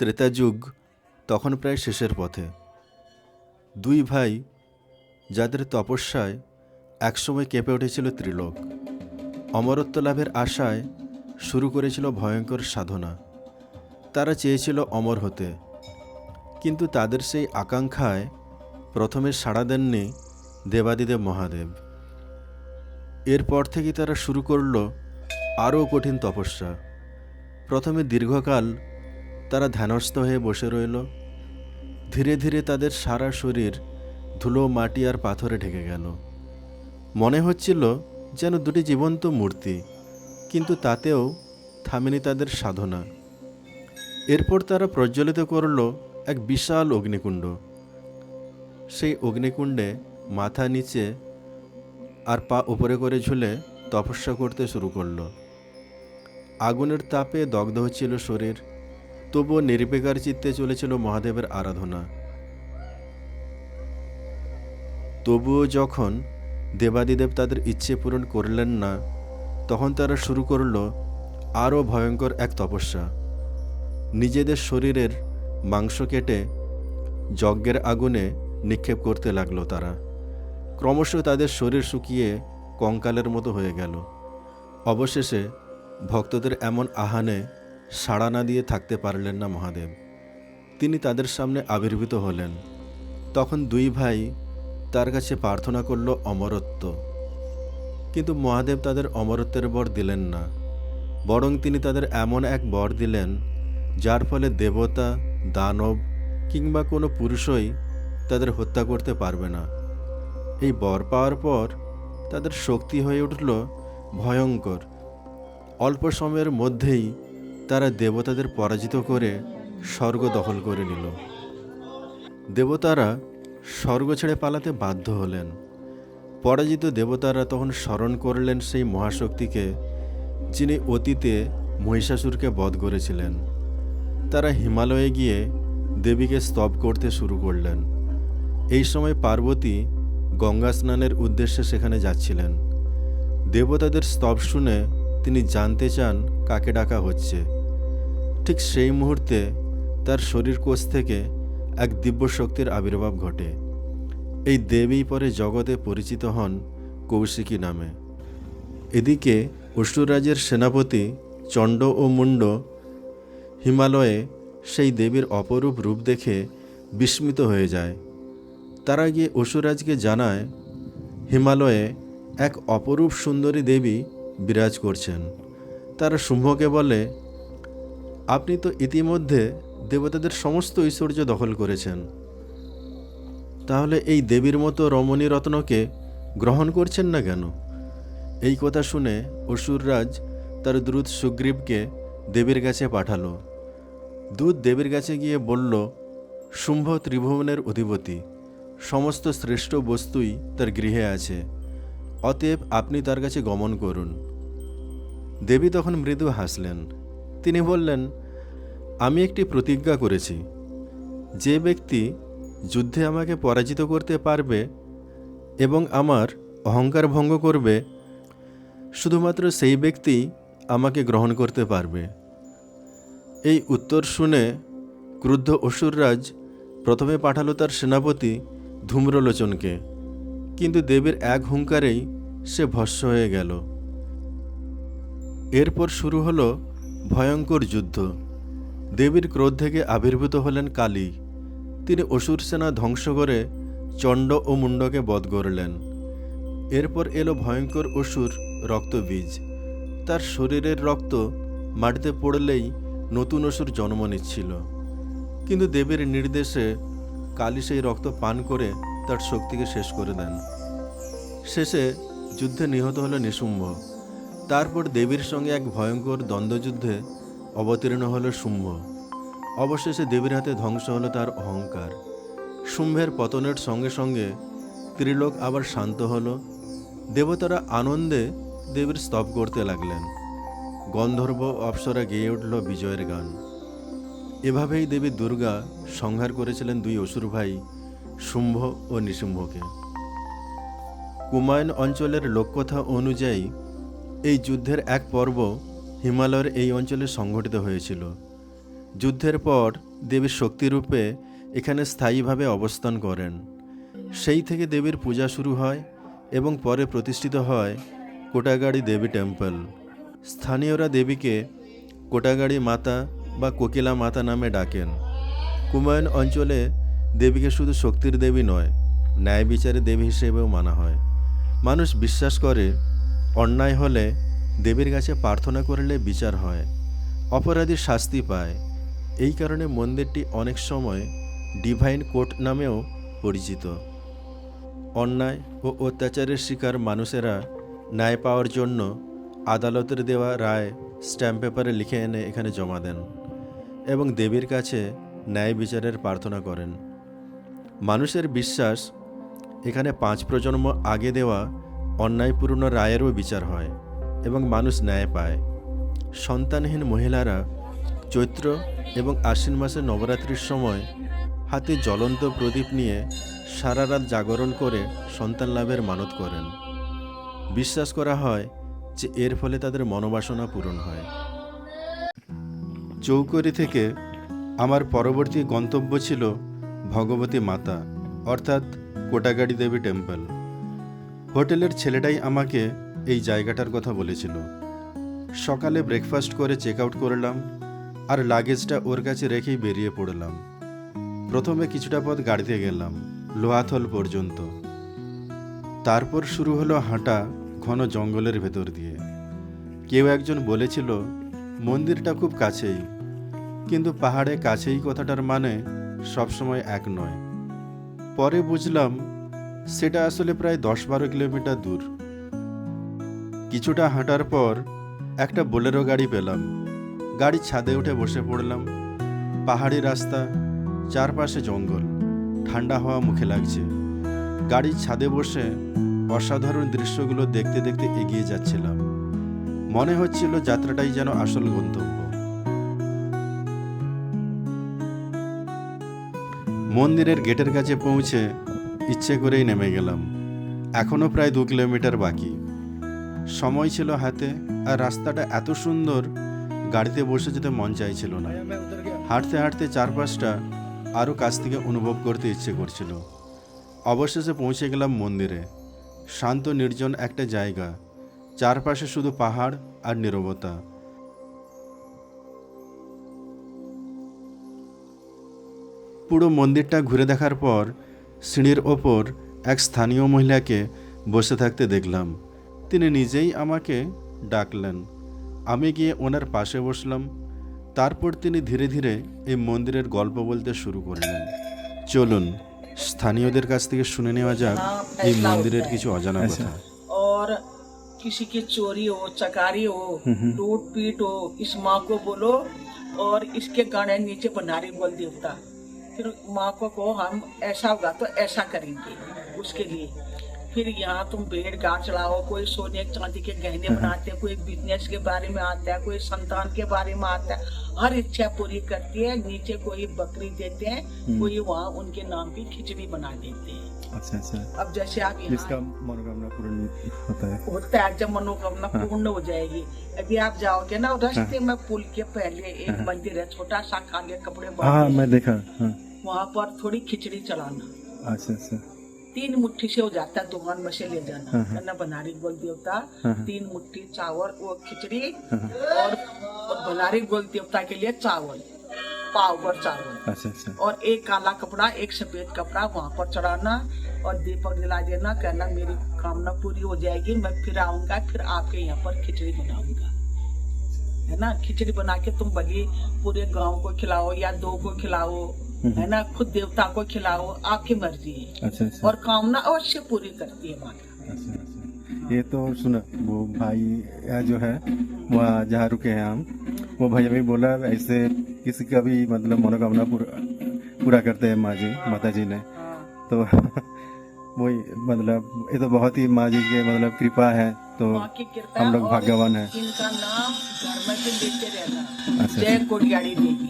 ত্রেতা যুগ তখন প্রায় শেষের পথে। দুই ভাই যাদের তপস্যায় একসময় কেঁপে উঠেছিল ত্রিলোক, অমরত্ব লাভের আশায় শুরু করেছিল ভয়ঙ্কর সাধনা। তারা চেয়েছিল অমর হতে, কিন্তু তাদের সেই আকাঙ্ক্ষায় প্রথমে সাড়া দেননি দেবাদিদেব মহাদেব। এরপর থেকে তারা শুরু করল আরও কঠিন তপস্যা। প্রথমে দীর্ঘকাল তারা ধ্যানস্থ হয়ে বসে রইল। ধীরে ধীরে তাদের সারা শরীর ধুলো, মাটি আর পাথরে ঢেকে গেল। মনে হচ্ছিল যেন দুটি জীবন্ত মূর্তি, কিন্তু তাতেও থামেনি তাদের সাধনা। এরপর তারা প্রজ্বলিত করল এক বিশাল অগ্নিকুণ্ড। সেই অগ্নিকুণ্ডে মাথা নিচে আর পা উপরে করে ঝুলে তপস্যা করতে শুরু করল। আগুনের তাপে দগ্ধ হচ্ছিল শরীর, তবুও নির্বিকার চিত্তে চলেছিল মহাদেবের আরাধনা। তবুও যখন দেবাদিদেব তাদের ইচ্ছে পূরণ করলেন না, তখন তারা শুরু করল আরও ভয়ঙ্কর এক তপস্যা। নিজেদের শরীরের মাংস কেটে যজ্ঞের আগুনে নিক্ষেপ করতে লাগলো তারা। ক্রমশ তাদের শরীর শুকিয়ে কঙ্কালের মতো হয়ে গেল। অবশেষে ভক্তদের এমন আহ্বানে সাড়া না দিয়ে থাকতে পারলেন না মহাদেব। তিনি তাদের সামনে আবির্ভূত হলেন। তখন দুই ভাই তার কাছে প্রার্থনা করল অমরত্ব। কিন্তু মহাদেব তাদের অমরত্বের বর দিলেন না, বরং তিনি তাদের এমন এক বর দিলেন যার ফলে দেবতা, দানব কিংবা কোনো পুরুষই তাদের হত্যা করতে পারবে না। এই বর পাওয়ার পর তাদের শক্তি হয়ে উঠল ভয়ঙ্কর। অল্প সময়ের মধ্যেই তারা দেবতাদের পরাজিত করে স্বর্গ দখল করে নিল। দেবতারা স্বর্গ ছেড়ে পালাতে বাধ্য হলেন। পরাজিত দেবতারা তখন স্মরণ করলেন সেই মহাশক্তিকে, যিনি অতীতে মহিষাসুরকে বধ করেছিলেন। তারা হিমালয়ে গিয়ে দেবীকে স্তব করতে শুরু করলেন। এই সময় পার্বতী গঙ্গা স্নানের উদ্দেশ্যে সেখানে যাচ্ছিলেন। দেবতাদের স্তব শুনে তিনি জানতে চান কাকে ডাকা হচ্ছে। ঠিক সেই মুহূর্তে তার শরীর কোষ থেকে এক দিব্য শক্তির আবির্ভাব ঘটে। এই দেবী পরে জগতে পরিচিত হন কৌশিকী নামে। এদিকে অসুররাজের সেনাপতি চণ্ড ও মুণ্ড হিমালয়ে সেই দেবীর অপরূপ রূপ দেখে বিস্মিত হয়ে যায়। তারা গিয়ে অসুররাজকে জানায় হিমালয়ে এক অপরূপ সুন্দরী দেবী বিরাজ করছেন। তারা শুম্ভকে বলে, আপনি তো ইতিমধ্যে দেবতাদের সমস্ত ঐশ্বর্য দখল করেছেন, তাহলে এই দেবীর মতো রমণী রত্নকে গ্রহণ করছেন না কেন? এই কথা শুনে অসুররাজ তার দূত সুগ্রীবকে দেবীর কাছে পাঠালো। দূত দেবীর কাছে গিয়ে বলল, শুম্ভ ত্রিভুবনের অধিপতি, সমস্ত শ্রেষ্ঠ বস্তুই তার গৃহে আছে, অতএব আপনি তার কাছে গমন করুন। দেবী তখন মৃদু হাসলেন। তিনি বললেন, আমি একটি প্রতিজ্ঞা করেছি, যে ব্যক্তি যুদ্ধে আমাকে পরাজিত করতে পারবে এবং আমার অহংকার ভঙ্গ করবে, শুধুমাত্র সেই ব্যক্তি আমাকে গ্রহণ করতে পারবে। এই উত্তর শুনে ক্রুদ্ধ অসুররাজ প্রথমে পাঠালো তার সেনাপতি ধূম্রলোচনকে, কিন্তু দেবীর এক হুঙ্কারেই সে ভস্ম হয়ে গেল। এরপর শুরু হলো ভয়ঙ্কর যুদ্ধ। দেবীর ক্রোধ থেকে আবির্ভূত হলেন কালী। তিনি অসুর সেনা ধ্বংস করে চণ্ড ও মুণ্ডকে বধ করলেন। এরপর এলো ভয়ঙ্কর অসুর রক্তবীজ। তার শরীরের রক্ত মাটিতে পড়লেই নতুন অসুর জন্ম নিচ্ছিল, কিন্তু দেবীর নির্দেশে কালী সেই রক্ত পান করে তার শক্তিকে শেষ করে দেন। শেষে যুদ্ধে নিহত হল নিশুম্ভ। তারপর দেবীর সঙ্গে এক ভয়ঙ্কর দ্বন্দ্বযুদ্ধে অবতীর্ণ হল শুম্ভ। অবশেষে দেবীর হাতে ধ্বংস হলো তার অহংকার। শুম্ভের পতনের সঙ্গে সঙ্গে ত্রিলোক আবার শান্ত হলো। দেবতারা আনন্দে দেবীর স্তব করতে লাগলেন। গন্ধর্ব অপ্সরা গেয়ে উঠল বিজয়ের গান। এভাবেই দেবী দুর্গা সংহার করেছিলেন দুই অসুর ভাই শুম্ভ ও নিশুম্ভকে। কুমায়ুন অঞ্চলের লোককথা অনুযায়ী এই যুদ্ধের এক পর্ব হিমালয়ের এই অঞ্চলে সংঘটিত হয়েছিল। যুদ্ধের পর দেবীর শক্তিরূপে এখানে স্থায়ীভাবে অবস্থান করেন। সেই থেকে দেবীর পূজা শুরু হয় এবং পরে প্রতিষ্ঠিত হয় কোটাগাড়ি দেবী টেম্পল। স্থানীয়রা দেবীকে কোটাগাড়ি মাতা বা কোকিলা মাতা নামে ডাকেন। কুমায়ুন অঞ্চলে দেবীকে শুধু শক্তির দেবী নয়, ন্যায় বিচারের দেবী হিসেবেও মানা হয়। মানুষ বিশ্বাস করে অন্যায় হলে দেবীর কাছে প্রার্থনা করলে বিচার হয়, অপরাধী শাস্তি পায়। এই কারণে মন্দিরটি অনেক সময় ডিভাইন কোর্ট নামেও পরিচিত। অন্যায় ও অত্যাচারের শিকার মানুষেরা ন্যায় পাওয়ার জন্য আদালতের দেওয়া রায় স্ট্যাম্প পেপারে লিখে এনে এখানে জমা দেন এবং দেবীর কাছে ন্যায় বিচারের প্রার্থনা করেন। মানুষের বিশ্বাস এখানে 5 প্রজন্ম আগে দেওয়া অন্যায়পূর্ণ রায়েরও বিচার হয় এবং মানুষ ন্যায় পায়। সন্তানহীন মহিলারা চৈত্র এবং আশ্বিন মাসের নবরাত্রির সময় হাতে জ্বলন্ত প্রদীপ নিয়ে সারা রাত জাগরণ করে সন্তান লাভের মানত করেন। বিশ্বাস করা হয় যে এর ফলে তাদের মনোবাসনা পূরণ হয়। চৌকরি থেকে আমার পরবর্তী গন্তব্য ছিল ভগবতী মাতা অর্থাৎ কোটাগাড়ি দেবী টেম্পল। হোটেলের ছেলেটাই আমাকে এই জায়গাটার কথা বলেছিল। সকালে ব্রেকফাস্ট করে চেক আউট করলাম আর লাগেজটা ওর কাছে রেখেই বেরিয়ে পড়লাম। প্রথমে কিছুটা পথ গাড়িতে গেলাম লোহাথল পর্যন্ত। তারপর শুরু হলো হাঁটা ঘন জঙ্গলের ভেতর দিয়ে। কেউ একজন বলেছিল মন্দিরটা খুব কাছেই, কিন্তু পাহাড়ে কাছেই কথাটার মানে সবসময় এক নয়। পরে বুঝলাম সেটা আসলে প্রায় 10-12 কিলোমিটার দূর। কিছুটা হাঁটার পর একটা বোলেরো গাড়ি পেলাম। গাড়ির ছাদে উঠে বসে পড়লাম। পাহাড়ি রাস্তা, চারপাশে জঙ্গল, ঠান্ডা হাওয়া মুখে লাগছে। গাড়ির ছাদে বসে অসাধারণ দৃশ্যগুলো দেখতে দেখতে এগিয়ে যাচ্ছিলাম। মনে হচ্ছিল যাত্রাটাই যেন আসল গন্তব্য। মন্দিরের গেটের কাছে পৌঁছে ইচ্ছে করেই নেমে গেলাম। এখনও প্রায় 2 কিলোমিটার বাকি। সময় ছিল হাতে আর রাস্তাটা এত সুন্দর, গাড়িতে বসে যেতে মন চাইছিল না। হাঁটতে হাঁটতে চারপাশটা আরও কাছ থেকে অনুভব করতে ইচ্ছে করছিল। অবশেষে পৌঁছে গেলাম মন্দিরে। শান্ত নির্জন একটা জায়গা, চারপাশে শুধু পাহাড় আর নীরবতা। পুরো মন্দিরটা ঘুরে দেখার পর সিঁড়ির ওপর এক স্থানীয় মহিলাকে বসে থাকতে দেখলাম। তিনি নিজেই আমাকে ডাকলেন। আমি গিয়ে ওনার পাশে বসলাম। তারপর তিনি ধীরে ধীরে এই মন্দিরের গল্প বলতে শুরু করলেন। চলুন স্থানীয়দের কাছ থেকে শুনে নেওয়া যাক এই মন্দিরের কিছু অজানা কথা। और किसी की चोरी हो, चकारी हो, टूट पीट हो, इस माँ को बोलो और इसके गाने नीचे बनारी बोल देवता। फिर माँ को कहो हम ऐसा होगा तो ऐसा करेंगे उसके लिए। फिर यहाँ तुम भेड़ गाड़ चढ़ाओ, कोई सोने चांदी के गहने बनाते हैं, कोई बिजनेस के बारे में आता है, कोई संतान के बारे में आता है, हर इच्छा पूरी करती है। नीचे कोई बकरी देते हैं, कोई वहाँ उनके नाम की खिचड़ी बना देते हैं। अच्छा अच्छा। अब जैसे आप जिसका मनोकामना पूर्ण होता है जब मनोकामना पूर्ण हो जाएगी। अभी आप जाओगे ना रास्ते में पुल के पहले एक मंदिर है, छोटा सा, काले कपड़े हाँ मैं देखा। हाँ। वहाँ पर थोड़ी खिचड़ी चढ़ाना। अच्छा अच्छा। 3 मुट्ठी से हो जाता है, दुकान में से ले जाना। करना बनारी गोल देवता, 3 मुट्ठी चावल, वो खिचड़ी और बनारी गोल देवता के लिए चावल, पाव भर चावल। अच्छा अच्छा। और एक काला कपड़ा, एक सफेद कपड़ा वहाँ पर चढ़ाना और दीपक जला देना। कहना मेरी कामना पूरी हो जाएगी, मैं फिर आऊंगा, फिर आपके यहाँ पर खिचड़ी बनाऊंगा। है ना, खिचड़ी बना के तुम भली पूरे गांव को खिलाओ या 2 को खिलाओ, है ना, खुद देवता को खिलाओ, आपकी मर्जी है। अच्छा अच्छा। और कामना अवश्य पूरी करती है माता। अच्छा अच्छा। ये तो सुना, वो भाई जो है वहाँ जहाँ रुके हैं हम, वो भाई अभी बोला ऐसे किसी का भी मतलब मनोकामना पूरा करते हैं माँ जी, माता जी ने। तो वही मतलब ये तो बहुत ही माँ जी के मतलब कृपा है, तो माँ की कृपा हम लोग और भाग्यवान हैं। इनका नाम घर में से लेते रहना। अच्छा। जय कोटगाड़ी देवी,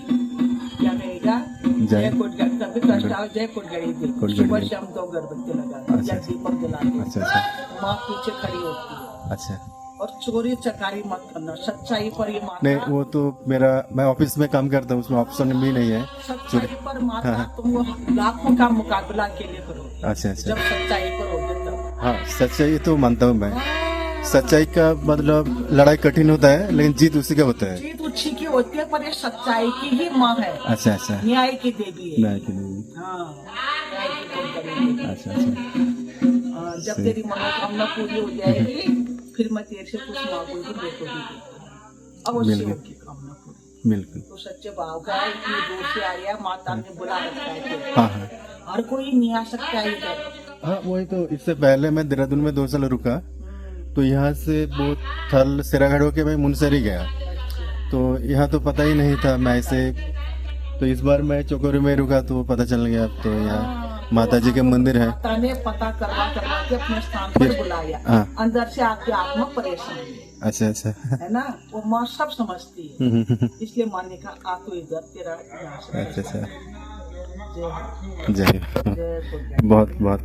क्या कहेगा? जय कोटगाड़ी, तभी कष्ट आओ, जय कोटगाड़ी देवी। सुबह शाम 2 अगरबत्ती लगा या दीपक जला दो। अच्छा अच्छा। माँ पीछे खड़ी होती है। अच्छा। और चोरी चकारी मत करना, सच्चाई पर ये नहीं माता, वो तो मेरा, मैं ऑफिस में काम करता हूँ, उसमें ऑप्शन भी नहीं है। सच्चाई पर माता तुम वो लाखों का मुकाबला के लिए करो, अच्छा अच्छा। जब सच्चाई करोगे तब। हाँ सच्चाई तो मानता हूँ मैं। सच्चाई का मतलब लड़ाई कठिन होता है लेकिन जीत उसी का होता है। जीत उसी की होती है, पर ये सच्चाई की ही माँ है, अच्छा अच्छा। न्याय की देवी है। नहीं कि नहीं। हाँ, न्याय की कोई कमी नहीं। अच्छा अच्छा। जब तेरी मनोकामना पूरी हो जाएगी फिर मैं तेरे से कुछ मांगूंगी, मेरे को भी दे देना। अवश्य बिल्कुल। होगी कामना पूरी। बिल्कुल। तो सच्चे भाव का है, इतनी दूर से आया, माता ने बुला रखा है तेरे। हाँ हाँ हर कोई नहीं आ सकता है इधर। हाँ वही तो। इससे पहले मैं देहरादून में 2 साल रुका, तो यहाँ से वो थल सिरागढ़ होके मैं मुनसरी गया, तो यहाँ तो पता ही नहीं था मैं ऐसे। तो इस बार मैं चौकोरी में रुका तो पता चल गया। अब तो यहाँ माता जी के मंदिर है। माता ने पता करवा करवा के अपने स्थान पर बुलाया। हाँ। अंदर से आपकी आत्मा परेशान है, अच्छा अच्छा। है ना, वो माँ सब समझती है, इसलिए माँ ने कहा आ तो इधर तेरा यहाँ से अच्छा अच्छा। जय जय जय गुरु। बहुत बहुत